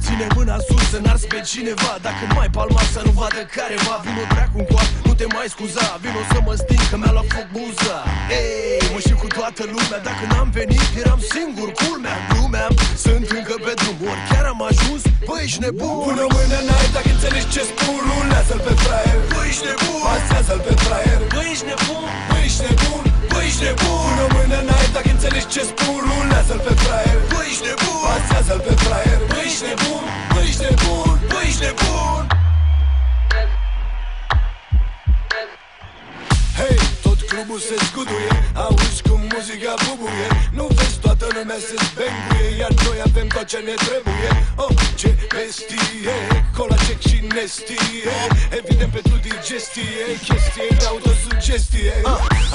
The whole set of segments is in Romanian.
Ține mâna sus să n-arzi pe cineva. Dacă mai palma să nu vadă careva. Vino dracu încoa, nu te mai scuza. Vino să mă sting că mi-a luat foc buza. Ei, mă și cu toată lumea. Dacă n-am venit, eram singur, culmea. Glumeam, sunt încă pe drum. Ori chiar am ajuns, bă, ești nebun. Pune mâna în aer dacă înțelegi ce spun. Rulează-l pe fraier, Bă, ești nebun. pasează-l pe fraier, Bă, ești nebun. bă, ești nebun. Bă, ești nebun. Pune mâna în aer dacă înțelegi ce spun. Rulează-l pe fraier, Bă, ești nebun. pasează-l pe fraier, Bă, ești nebun. Bă, ești nebun. Bă, ești nebun. Hei, tot clubul se zguduie, auzi cum muzica bubuie. Nu vezi, toată lumea se zbenguie, iar noi avem tot ce ne trebuie. Oh, ce bestie, cola, check și nestie. Evident pentru digestie, chestie de autosugestie.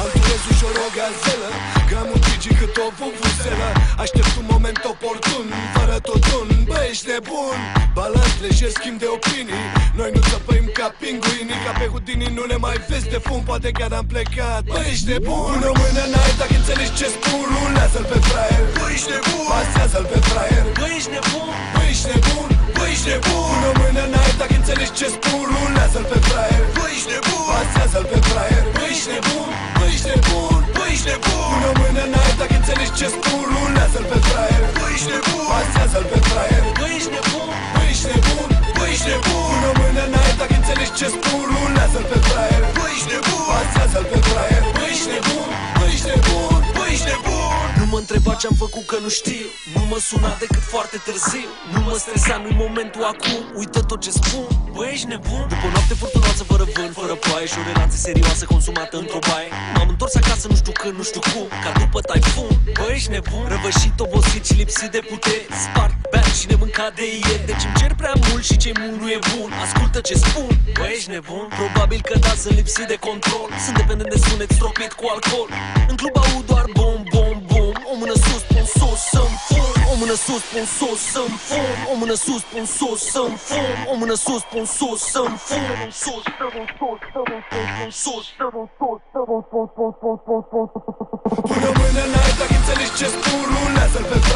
Am turez ușor o gazelă, că am un pici cât o vuvuzelă. Aștept un moment oportun, fără totun, bă, ești nebun. Balans lejer, schimb de opinii, noi nu țăpăim ca pinguinii. Ca pe Houdini nu ne mai vezi de fum, poate chiar am plecat. Bă, ești nebun. Pune mâna în aer dacă înțelegi ce spun. Rulează-l pe fraier, Bă, ești nebun. pasează-l pe fraier, Bă, ești nebun. bă, ești nebun. Bă, ești nebun. Pune mâna în aer dacă înțelegi ce spun. Rulează-l pe fraier, Bă, ești nebun. pasează-l pe fraier, Bă, ești nebun. Bă, ești nebun. Bă, ești nebun. pune mâna în aer dacă înțelegi ce spun. Rulează-l pe fraier, Bă, ești nebun. pasează-l pe fraier, Bă, ești nebun. bă, ești nebun. Bă, ești nebun. Pune mâna în aer dacă înțelegi ce spun. Rulează-l pe fraier, Bă, ești nebun. pasează-l pe fraier, Bă, ești nebun. Bă, ești nebun. Bă, ești nebun. Nu mă întreba ce-am făcut că nu știu. Nu mă suna decât foarte târziu. Nu mă stresa, nu-i momentul acum. Uită tot ce spun. Bă, ești nebun. După o noapte furtunoasă, fără vânt, fără ploaie și o relație serioasă consumată într-o baie, m-am întors acasă, nu știu când, nu știu cum, ca după taifun. Bă, ești nebun. Răvășit, obosit și lipsit de putere, spart, beat și nemâncat de ieri. Deci îmi cer prea mult și ce mult nu e bun. Ascultă ce spun. Bă, ești nebun. Probabil că da, sunt lipsit de control. Sunt dependent de sunet, stropit cu alcool. În club aud doar bom, bom, bom. O mână sus, pun sus, să-mi fum. O mână sus, pun sus, să-mi fum. O mână sus, pun sus, să-mi fum. O mână sus, pun sus, să-mi fum. Sus, să-mi sus, să-mi fum. Sus, să-mi sus, să-mi fum. pune mâna în aer dacă înțelegi ce spun. Rulează-l pe fraier.